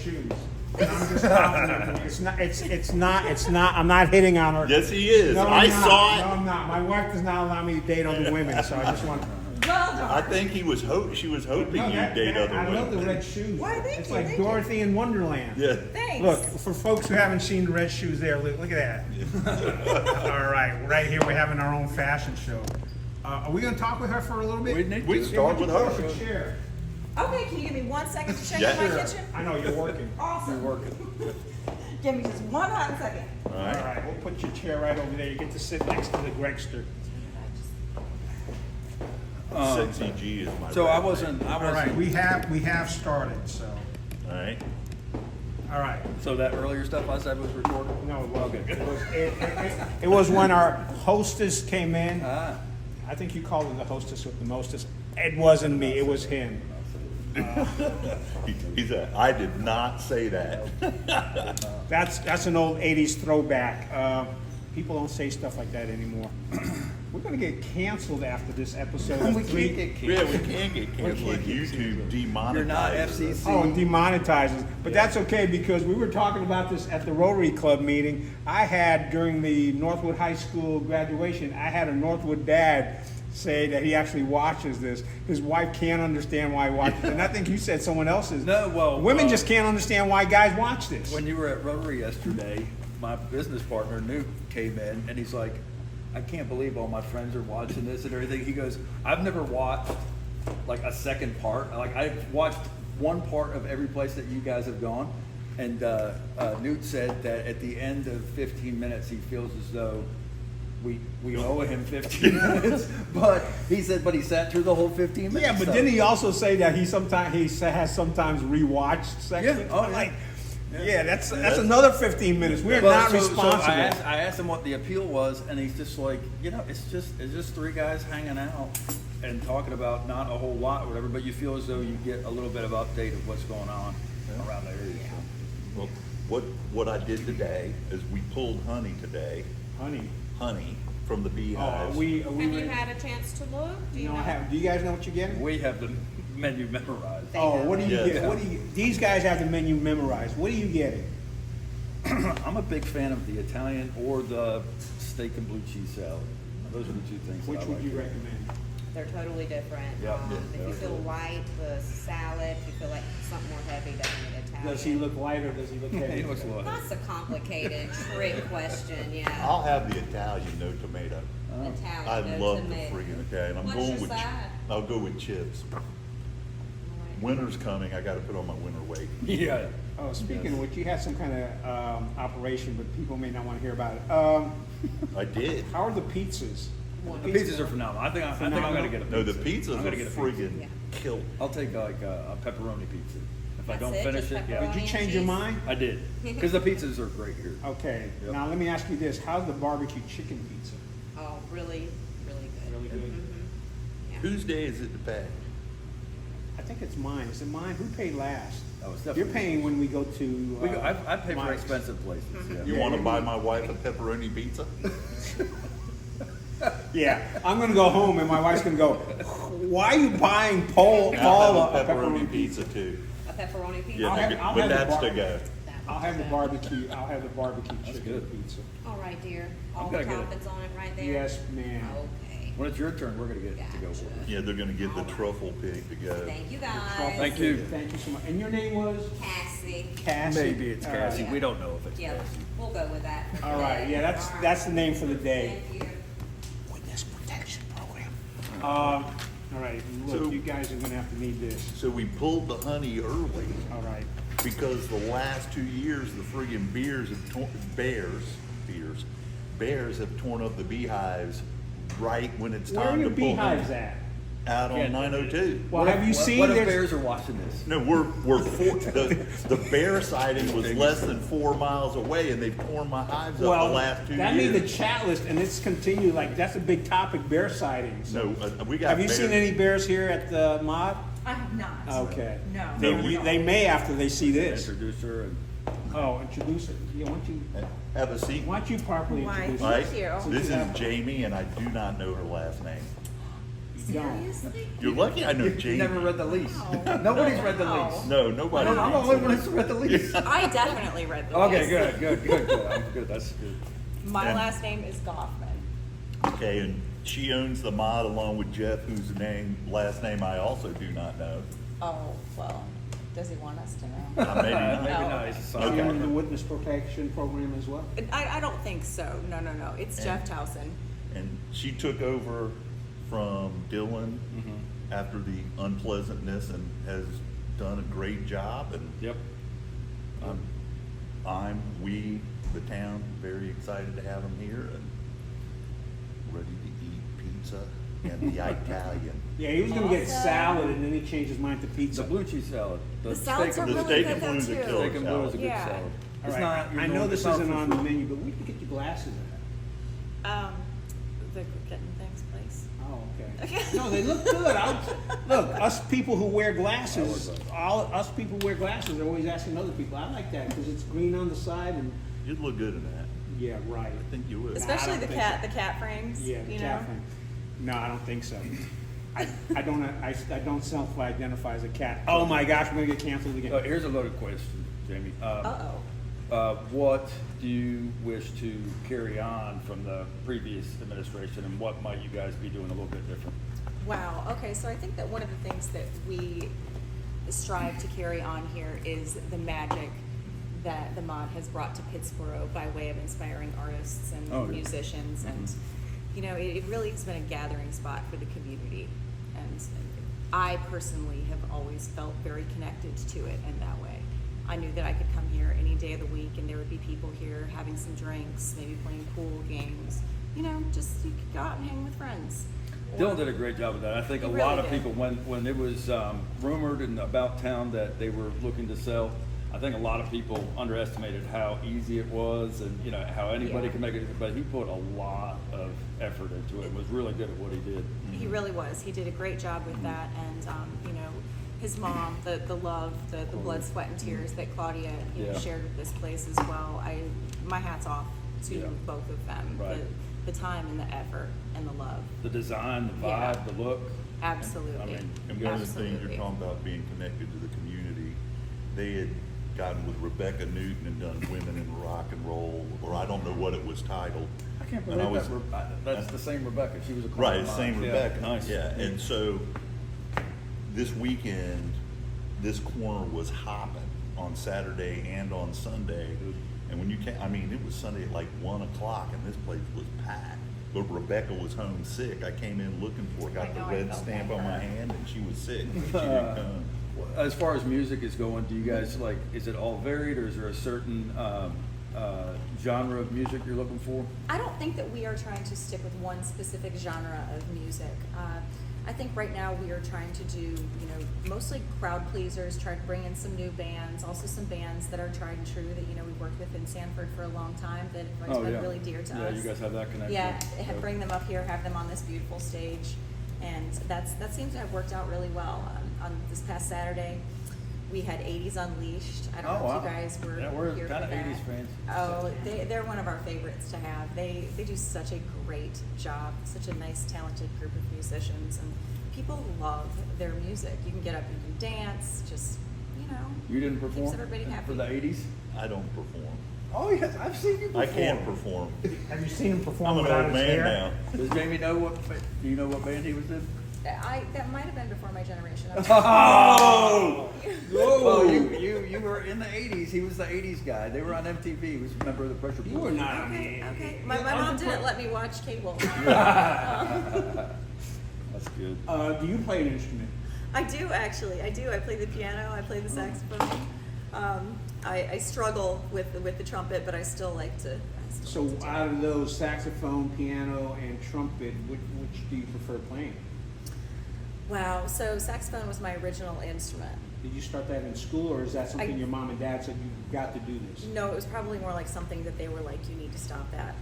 shoes. And I'm just complimenting. It's not, I'm not hitting on her. Yes, he is. No, I I'm not. saw it. No, I'm not. My wife does not allow me to date other women, so I just want. Well done. I think she was hoping you'd date other I love the women. red shoes. Why, thank it's you, like thank you. Dorothy in Wonderland. Yeah. Thanks. Look, for folks who haven't seen the red shoes there, look at that. All right, right here we're having our own fashion show. Are we going to talk with her for a little bit? We start with her. Chair. Okay, can you give me 1 second to check Yeah. in my Sure. kitchen? I know you're working. Awesome. You're working. Give me just 1 hot second. All All right. right, we'll put your chair right over there. You get to sit next to the Gregster. Sexy G is my. So I rap wasn't. name. I All wasn't. right, we have started. So, All right. all right. So that earlier stuff I said was recorded. No, it wasn't. Okay. It was when our hostess came in. Ah. I think you called her the hostess with the mostest. It wasn't me. It was him. He said, I did not say that. That's an old '80s throwback. People don't say stuff like that anymore. We're gonna get canceled after this episode. We can't get Yeah, canceled. we can get canceled. can't get YouTube demonetizes You're not us. FCC. Oh, and demonetizes. But that's okay because we were talking about this at the Rotary Club meeting. I had, during the Northwood High School graduation, I had a Northwood dad say that he actually watches this. His wife can't understand why he watches it. And I think you said someone else's. No, well, Women just can't understand why guys watch this. When you were at Rotary yesterday, my business partner, Newt, came in and he's like, I can't believe all my friends are watching this and everything. He goes, I've never watched like a second part. Like I've watched one part of every place that you guys have gone. And Newt said that at the end of 15 minutes, he feels as though we owe him 15 minutes. But he said, but he sat through the whole 15 minutes. Yeah, but so. didn't he also say that he has sometimes rewatched sections? Yeah. Oh, I'm yeah. like, yeah, that's another 15 minutes. We're Well, not so responsible. I asked him what the appeal was, and he's just like, it's just three guys hanging out and talking about not a whole lot or whatever, but you feel as though you get a little bit of update of what's going on around the area. Well, what I did today is we pulled honey today, honey from the beehives. we Have you had a chance to look? Do you know? Do you guys know what you're getting? We have the menu memorized. Oh, what do you Yeah. get? These guys have the menu memorized. What are you getting? I'm a big fan of the Italian or the steak and blue cheese salad. Those are the two things. Which that I would like. you recommend? They're totally different. Yep. If you feel light, the salad. If you feel like something more heavy, definitely Italian. Does he look light or does he look heavy? He looks low. That's a complicated trick question, yeah. I'll have the Italian, no tomato. Italian. I no love the tomato. friggin' Italian. I'm What's going your with. side? I'll go with chips. All right. Winter's coming. I got to put on my winter weight. Yeah. Oh, speaking of which, you had some kind of operation, but people may not want to hear about it. I did. How are the pizzas? The pizzas are phenomenal. I think I'm gonna get a pizza. No, the pizzas I'm are gonna get a pizza. friggin' Yeah. killer. I'll take like a pepperoni pizza. If I That's don't it? finish Just it, yeah. Did you and change your cheese? mind? I did. Because the pizzas are great here. Okay. Yep. Now let me ask you this: how's the barbecue chicken pizza? Oh, really, really good. Really good. Yeah. Whose day is it to pay? I think it's mine. Is it mine? Who paid last? Oh, it's You're definitely. paying when we go to. I pay for Mike's. expensive places. Yeah. You want to buy my wife a pepperoni pizza? Yeah, I'm gonna go home and my wife's gonna go. Why are you buying Paul I'll a have a pepperoni pepperoni pizza too. A pepperoni pizza. Yeah, I'll but have the that's bar- to go. I'll have the barbecue. I'll have the barbecue That's chicken good. pizza. All right, dear. All I'm the gonna get it. toppings on it right there? Yes, ma'am. Okay. When it's your turn, we're gonna get to go for it. Yeah, they're gonna get the truffle pig to go. Thank you, Truffle guys. Thank you. Thank you so much. And your name was Cassie. Cassie. Maybe it's All Cassie. right. We don't know if it's Yeah, Cassie. we'll go with that. All right. Yeah, that's the name for the day. Thank you. Witness protection program. All right. Look, So- you guys are gonna have to need this. So we pulled the honey early All right. because the last 2 years the friggin' bears have torn up the beehives right when it's Where are time your to pull beehives honey. at? Out Yeah. on 902. Well, have you seen What if there's- bears are watching this? No, the bear sighting was less than 4 miles away, and they've torn my hives up Well, the last 2 that years. made the chat list, and it's continued. Like that's a big topic: bear sightings. No, we got. Have you bears. seen any bears here at the mod? I have not. Okay. No. They may after they see this. Introduce her and Oh, introduce her. Yeah, Have a seat. why don't you properly Why? introduce her? Right? Thank you. This is Jamie, and I do not know her last name. Seriously? You're lucky I know You Jamie. never read the lease. Wow. Nobody's read the Wow. lease. No, nobody. I'm the only one that's read the lease. I definitely read the Okay, lease. good. I'm good. That's good. My And- last name is Goffman. Okay, and she owns the mod along with Jeff, whose last name I also do not know. Oh, well, does he want us to know? Maybe not. Maybe No. not. He's a Are son. you in the witness protection program as well? I don't think so. No. It's And- Jeff Towson. And she took over from Dylan Mhm. after the unpleasantness and has done a great job. And Yep. we, the town, very excited to have him here and ready to eat pizza and the Italian. Yeah, he was gonna get Awesome. salad and then he changed his mind to The pizza. blue cheese salad. The salads steak are and The blue- really steak and good blue is a though, too. killer Steak and blue is a good Yeah. salad. All It's right, not. I know this isn't on the menu, but where did you get your glasses at? The Getting Things place. Oh, okay. No, they look good. Look, us people who wear glasses, us people who wear glasses are always asking other people. I like that because it's green on the side and, You'd look good in that. yeah, right. I think you would. Especially don't the think cat, so. the cat frames. Yeah, the you cat know? frame. No, I don't think so. I don't self-identify as a cat. Oh my gosh, we're gonna get canceled again. Here's a loaded question, Jamie. Uh-oh. What do you wish to carry on from the previous administration, and what might you guys be doing a little bit different? Wow. Okay, so I think that one of the things that we strive to carry on here is the magic that the mod has brought to Pittsboro by way of inspiring artists and Oh, yeah. musicians. And, you know, it really has been a gathering spot for the community. And I personally have always felt very connected to it in that way. I knew that I could come here any day of the week and there would be people here having some drinks, maybe playing pool games. You know, just you could go out and hang with friends. Dylan did a great job of that. I think He a really lot of did. people, when it was rumored and about town that they were looking to sell, I think a lot of people underestimated how easy it was and, you know, how anybody Yeah. could make it. But he put a lot of effort into it. Was really good at what he did. He really was. He did a great job with that, and you know, his mom, the love, the blood, sweat, and tears that Claudia Yeah. shared with this place as well. My hat's off to Yeah. both of them. Right. The time and the effort and the love. The design, the Yeah. vibe, the look. Absolutely. I mean, And one of the things Absolutely. you're talking about being connected to the community, they had gotten with Rebecca Newton and done Women in Rock and Roll, or I don't know what it was titled. I can't And I believe was- that's the same Rebecca. She was a client Right, of mine. same Yeah, Rebecca. Nice. Yeah, and so this weekend, this corner was hopping on Saturday and on Sunday. And when you came, I mean, it was Sunday at like 1 o'clock and this place was packed. But Rebecca was home sick. I came in looking for her, got I the know, I red felt stamp bad on for my her. hand and she was sick. She didn't come. As far as music is going, do you guys like? Is it all varied, or is there a certain genre of music you're looking for? I don't think that we are trying to stick with one specific genre of music. I think right now we are trying to do, you know, mostly crowd pleasers, try to bring in some new bands, also some bands that are tried and true that, you know, we worked with in Sanford for a long time that have been really dear to us. Yeah, you guys have that connection. Yeah, bring them up here, have them on this beautiful stage, and that seems to have worked out really well. On this past Saturday, we had 80s Unleashed. I don't Oh, know wow. if you guys were Yeah, we're here kinda for that. 80s fans. Oh, they're one of our favorites to have. They do such a great job, such a nice, talented group of musicians, and people love their music. You can get up and you can dance, just, you know. You didn't perform Keeps everybody happy. for the '80s. I don't perform. Oh yes, I've seen you perform. I can't perform. Have you seen him perform I'm an without old his man hair? now. Does Jamie know what? Do you know what band he was in? That might have been before my generation. Oh! Whoa! Well, you were in the '80s. He was the '80s guy. They were on MTV. He was a member of the Pressure You Boys. were not on the Okay, air. okay. My mom didn't let me watch cable. That's good. Do you play an instrument? I do actually. I do. I play the piano. I play the saxophone. I struggle with the trumpet, but I still like to. So out of those, saxophone, piano, and trumpet, which do you prefer playing? Wow. So saxophone was my original instrument. Did you start that in school, or is that something I- your mom and dad said you've got to do this? No, it was probably more like something that they were like, you need to stop that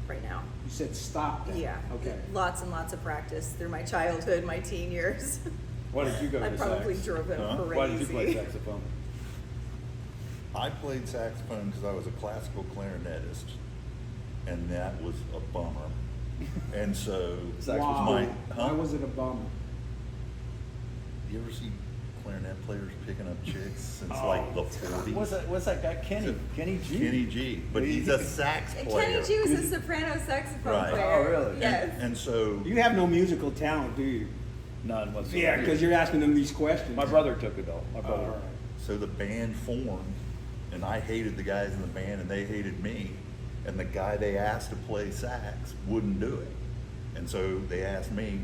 right now. You said stop that. Yeah. Okay. Lots and lots of practice through my childhood, my teen years. Why did you go I to probably sax? drove them Huh? crazy. Why did you play saxophone? I played saxophone because I was a classical clarinetist, and that was a bummer And so, Sax was Wow. my, Why huh? was it a bummer? You ever see clarinet players picking up chicks since Oh. like the 40s? What's that guy, Kenny G? Kenny G, but he's a sax player. Kenny G was a soprano saxophone Right. player. Oh, really? Yes. And so, You have no musical talent, do you? None whatsoever. Yeah, because you're asking them these questions. My brother took it though, my Oh, brother. all right. so the band formed, and I hated the guys in the band, and they hated me. And the guy they asked to play sax wouldn't do it, and so they asked me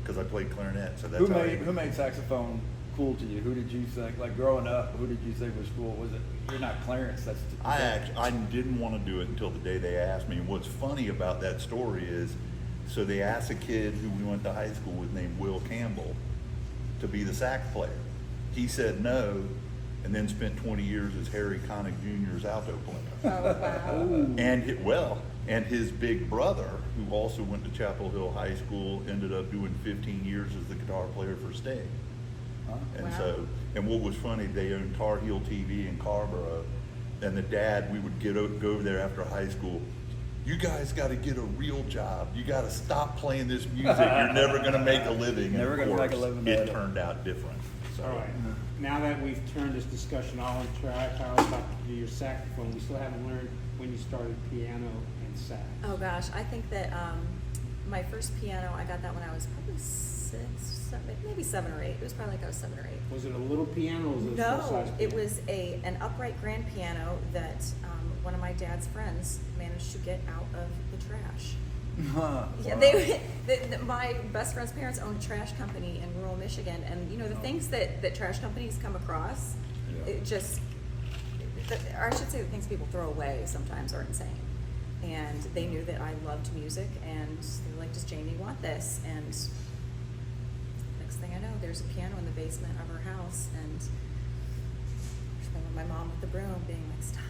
because I played clarinet. So that's how Who made saxophone cool to you? Who did you think, like growing up, who did you think was cool? Was it, you're not Clarence, that's. I didn't want to do it until the day they asked me. And what's funny about that story is, so they asked a kid who we went to high school with named Will Campbell to be the sax player. He said no, and then spent 20 years as Harry Connick Jr.'s alto player. Oh, wow. And his big brother, who also went to Chapel Hill High School, ended up doing 15 years as the guitar player for Sting. Huh? And Wow. so, and what was funny, they owned Tar Heel TV in Carborough, and the dad, we would go over there after high school. You guys got to get a real job. You got to stop playing this music. You're never going to make a living. Never and of gonna make a course, living it at it. turned out different. So, All right. Now that we've turned this discussion all on track, I was about to do your saxophone. We still haven't learned when you started piano and sax. Oh gosh, I think that my first piano, I got that when I was probably 6, 7, maybe 7 or 8. It was probably like I was 7 or 8. Was it a little piano or was it a No, full-size it piano? was an upright grand piano that one of my dad's friends managed to get out of the trash. Huh. Yeah, Wow. my best friend's parents owned a trash company in rural Michigan, and you know the things that trash companies come across, Yeah. it just, or I should say the things people throw away sometimes are insane. And they knew that I loved music, and they were like, "Does Jamie want this?" And next thing I know, there's a piano in the basement of her house, and I remember my mom with the broom being like, "Stop